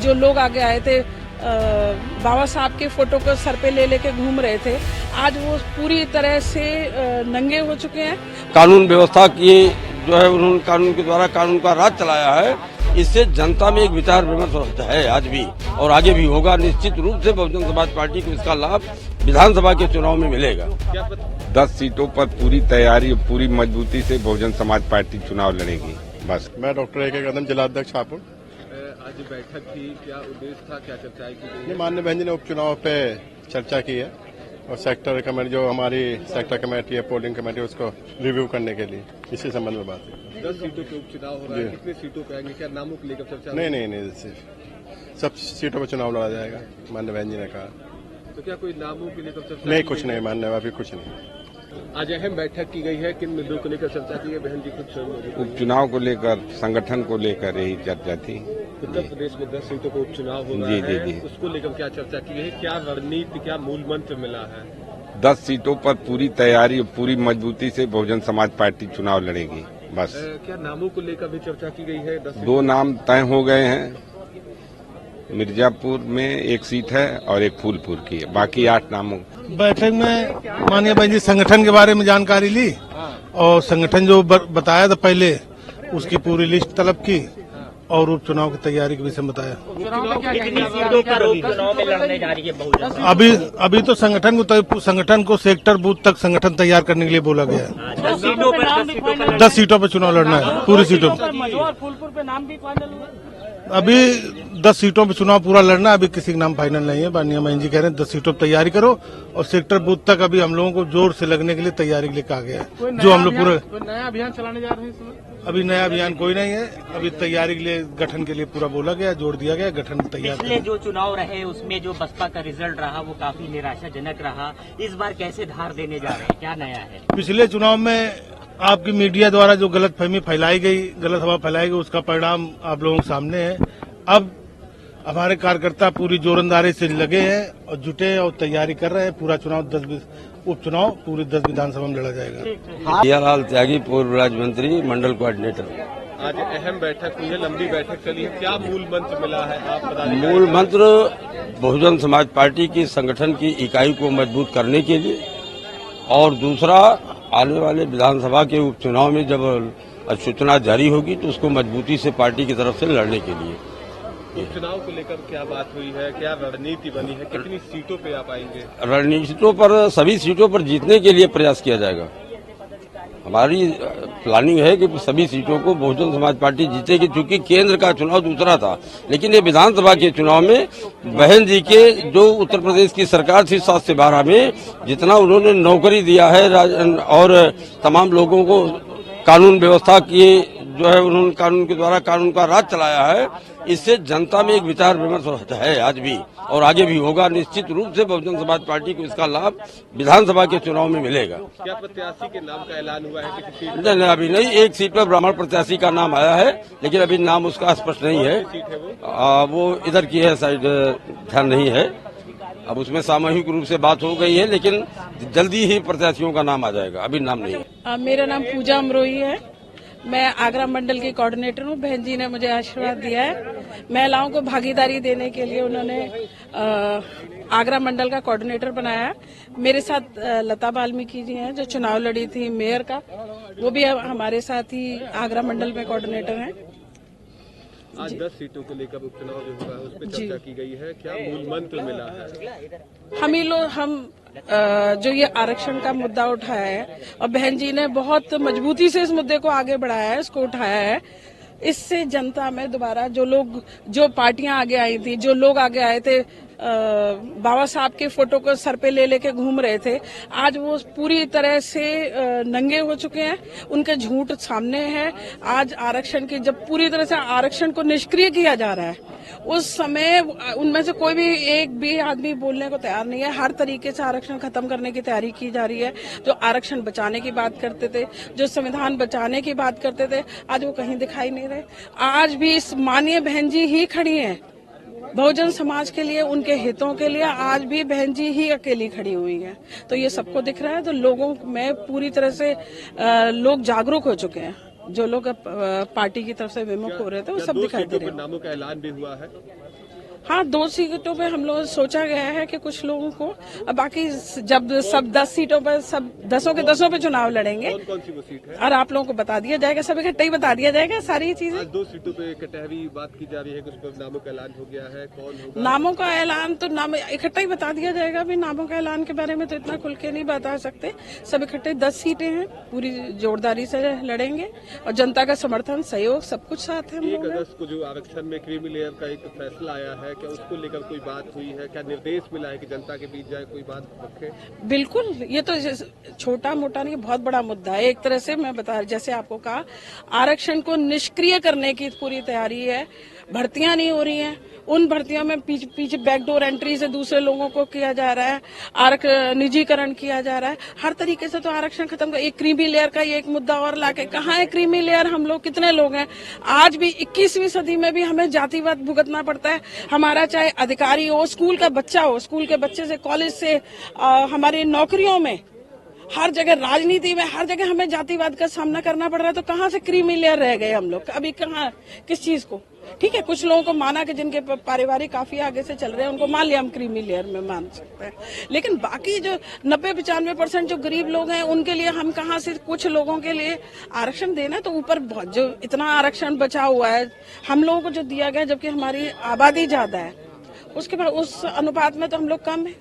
जो लोग आगे आए थे बाबा साहब के फोटो को सर पे ले लेके घूम रहे थे, आज वो पूरी तरह से नंगे हो चुके हैं। कानून व्यवस्था की जो है उन्होंने कानून के द्वारा कानून का राज चलाया है। इससे जनता में एक विचार विमर्श है आज भी और आगे भी होगा। निश्चित रूप से बहुजन समाज पार्टी को इसका लाभ विधानसभा के चुनाव में मिलेगा। 10 सीटों पर पूरी तैयारी, पूरी मजबूती से बहुजन समाज पार्टी चुनाव लड़ेगी। बस। मैं डॉक्टर ए.के. कदम, जिलाध्यक्ष हापुड़। आज बैठक थी, क्या उद्देश्य था, क्या चर्चाएं की गई? माननीय बहन जी ने उपचुनाव पे चर्चा की है और सेक्टर कमेटी, जो हमारी सेक्टर कमेटी है, पोलिंग कमेटी, उसको रिव्यू करने के लिए इसी संबंध में बात है। 10 सीटों पे उपचुनाव हो रहा है, कितनी सीटों पे आएंगे, क्या नामों को लेकर चर्चा? नहीं, सब सीटों पर चुनाव लड़ा जाएगा, माननीय बहन जी ने कहा। तो क्या कोई नामों के लेकर चर्चा? नहीं, कुछ नहीं माननीय, अभी कुछ नहीं। आज अहम बैठक की गई है, किन मुद्दों को लेकर चर्चा की है? बहन जी कुछ उपचुनाव को लेकर, संगठन को लेकर यही चर्चा थी। उत्तर प्रदेश में 10 सीटों पर उपचुनाव हो रहा है, उसको लेकर क्या चर्चा की गई है? क्या रणनीति, क्या मूल मंत्र मिला है? 10 सीटों पर पूरी तैयारी, पूरी मजबूती से बहुजन समाज पार्टी चुनाव लड़ेगी। बस। क्या नामों को लेकर भी चर्चा की गई है? 2 नाम तय हो गए हैं। मिर्जापुर में एक सीट है और एक फूलपुर की है, बाकी 8 नामों। बैठक में माननीय भाई जी संगठन के बारे में जानकारी ली और संगठन जो बताया था पहले, उसकी पूरी लिस्ट तलब की और उपचुनाव की तैयारी के विषय में बताया। कितनी सीटों पर उपचुनाव में लड़ने जा रही है बहुजन? अभी तो संगठन को सेक्टर बूथ तक संगठन तैयार करने के लिए बोला गया है। 10 सीटों पर चुनाव लड़ना है, पूरी सीटों पर। फूलपुर पे नाम भी फाइनल हुआ। अभी 10 सीटों पर चुनाव पूरा लड़ना, अभी किसी का नाम फाइनल नहीं है। माननीय बहन जी कह रहे हैं 10 सीटों पर तैयारी करो और सेक्टर बूथ तक अभी हम लोगों को जोर से लगने के लिए तैयारी के लिए कहा गया है। जो हम लोग पूरे नया अभियान चलाने जा रहे हैं। अभी नया अभियान कोई नहीं है, अभी तैयारी के लिए, गठन के लिए पूरा बोला गया, जोड़ दिया गया, गठन तैयार। पिछले जो चुनाव रहे उसमें जो बसपा का रिजल्ट रहा वो काफी निराशाजनक रहा। इस बार कैसे धार देने जा रहे हैं, क्या नया है? पिछले चुनाव में आपकी मीडिया द्वारा जो गलतफहमी फैलाई गई, गलत हवा फैलाई गई, उसका परिणाम आप लोगों के सामने है। अब हमारे कार्यकर्ता पूरी जोरंदारी से लगे हैं और जुटे और तैयारी कर रहे हैं। पूरा चुनाव उपचुनाव पूरी 10 विधानसभा में लड़ा जाएगा। जियालाल त्यागी, पूर्व राज्य मंत्री, मंडल कोऑर्डिनेटर। आज अहम बैठक हुई है, लंबी बैठक चली है, क्या मूल मंत्र मिला है? आप बता दें। मूल मंत्र बहुजन समाज पार्टी की संगठन की इकाई को मजबूत करने के लिए और दूसरा आने वाले विधानसभा के उपचुनाव में जब अधिसूचना जारी होगी तो उसको मजबूती से पार्टी की तरफ से लड़ने के लिए। उपचुनाव को लेकर क्या बात हुई है, क्या रणनीति बनी है, कितनी सीटों पे आप आएंगे? रणनीतियों पर, सभी सीटों पर जीतने के लिए प्रयास किया जाएगा। हमारी प्लानिंग है कि सभी सीटों को बहुजन समाज पार्टी जीतेगी, क्योंकि केंद्र का चुनाव दूसरा था, लेकिन ये विधानसभा के चुनाव में बहन जी के जो उत्तर प्रदेश की सरकार थी 7 से 12 में, जितना उन्होंने नौकरी दिया है और तमाम लोगों को कानून व्यवस्था की जो है उन्होंने कानून के द्वारा कानून का राज चलाया है। इससे जनता में एक विचार विमर्श है आज भी और आगे भी होगा। निश्चित रूप से बहुजन समाज पार्टी को इसका लाभ विधानसभा के चुनाव में मिलेगा। क्या प्रत्याशी के नाम का ऐलान हुआ है? किसी सीट? नहीं, अभी नहीं। एक सीट पर ब्राह्मण प्रत्याशी का नाम आया है, लेकिन अभी नाम उसका स्पष्ट नहीं है। वो इधर की है साइड, ध्यान नहीं है। अब उसमें सामूहिक रूप से बात हो गई है, लेकिन जल्दी ही प्रत्याशियों का नाम आ जाएगा, अभी नाम नहीं है। मेरा नाम पूजा अमरोही है, मैं आगरा मंडल की कोऑर्डिनेटर हूँ। बहन जी ने मुझे आशीर्वाद दिया है। महिलाओं को भागीदारी देने के लिए उन्होंने आगरा मंडल का कोऑर्डिनेटर बनाया है। मेरे साथ लता वाल्मीकि जी हैं जो चुनाव लड़ी थी मेयर का, वो भी हमारे साथ ही आगरा मंडल में कोऑर्डिनेटर हैं। आज 10 सीटों को लेकर उपचुनाव जो हुआ है उस पर चर्चा की गई है, क्या मूल मंत्र मिला है? हम जो ये आरक्षण का मुद्दा उठाया है और बहन जी ने बहुत मजबूती से इस मुद्दे को आगे बढ़ाया है, इसको उठाया है। इससे जनता में दोबारा जो पार्टियां आगे आई थी, जो लोग आगे आए थे बाबा साहब के फोटो को सर पे ले लेके घूम रहे थे, आज वो पूरी तरह से नंगे हो चुके हैं। उनके झूठ सामने है। आज आरक्षण की, जब पूरी तरह से आरक्षण को निष्क्रिय किया जा रहा है, उस समय उनमें से कोई भी एक भी आदमी बोलने को तैयार नहीं है। हर तरीके से आरक्षण खत्म करने की तैयारी की जा रही है। जो आरक्षण बचाने की बात करते थे, जो संविधान बचाने की बात करते थे, आज वो कहीं दिखाई नहीं रहे। आज भी इस माननीय बहन जी ही खड़ी हैं बहुजन समाज के लिए, उनके हितों के लिए। आज भी बहन जी ही अकेली खड़ी हुई हैं, तो ये सबको दिख रहा है। तो लोगों में पूरी तरह से लोग जागरूक हो चुके हैं। जो लोग पार्टी की तरफ से विमुख हो रहे थे वो सब दिखाई दे रहे हैं। नामों का ऐलान भी हुआ है। हाँ, 2 सीटों पे हम लोग सोचा गया है कि कुछ लोगों को, अब बाकी जब सब 10 सीटों पर सब 10 के 10 पे चुनाव लड़ेंगे कौन कौन सी वो सीट है? और आप लोगों को बता दिया जाएगा, सब इकट्ठा ही बता दिया जाएगा सारी चीजें। आज 2 सीटों पे कटहरी बात की जा रही है कि उस पर नामों का ऐलान हो गया है, कौन होगा? नामों का ऐलान तो नाम इकट्ठा ही बता दिया जाएगा। अभी नामों का ऐलान के बारे में तो इतना खुल के नहीं बता सकते। सब इकट्ठे 10 सीटें हैं, पूरी जोरदारी से लड़ेंगे और जनता का समर्थन, सहयोग सब कुछ साथ है हम 1 लोग हैं। अगस्त को जो आरक्षण में क्रीमी लेयर का एक फैसला आया है, क्या उसको लेकर कोई बात हुई है? क्या निर्देश मिला है कि जनता के बीच जाए, कोई बात रखे? बिल्कुल, ये तो छोटा मोटा नहीं, बहुत बड़ा मुद्दा है। एक तरह से मैं बता, जैसे आपको कहा, आरक्षण को निष्क्रिय करने की पूरी तैयारी है। भर्तियां नहीं हो रही हैं, उन भर्तियों में पीछे बैकडोर एंट्री से दूसरे लोगों को किया जा रहा है, निजीकरण किया जा रहा है। हर तरीके से तो आरक्षण खत्म कर, एक क्रीमी लेयर का ये एक मुद्दा और लाके, कहाँ है क्रीमी लेयर? हम लोग कितने लोग हैं? आज भी 21वीं सदी में भी हमें जातिवाद भुगतना पड़ता है। हमारा चाहे अधिकारी हो, स्कूल का बच्चा हो, स्कूल के बच्चे से, कॉलेज से, हमारी नौकरियों में, हर जगह, राजनीति में, हर जगह हमें जातिवाद का सामना करना पड़ रहा है। तो कहाँ से क्रीमी लेयर रह गए हम लोग? अभी कहाँ, किस चीज को? ठीक है, कुछ लोगों को माना कि जिनके पारिवारिक काफी आगे से चल रहे हैं, उनको मान लिया, हम क्रीमी लेयर में मान सकते हैं। लेकिन बाकी जो 90-95% जो गरीब लोग हैं, उनके लिए हम कहाँ से कुछ लोगों के लिए आरक्षण देना? तो ऊपर जो इतना आरक्षण बचा हुआ है हम लोगों को जो दिया गया, जबकि हमारी आबादी ज्यादा है, उसके बाद उस अनुपात में तो हम लोग कम है।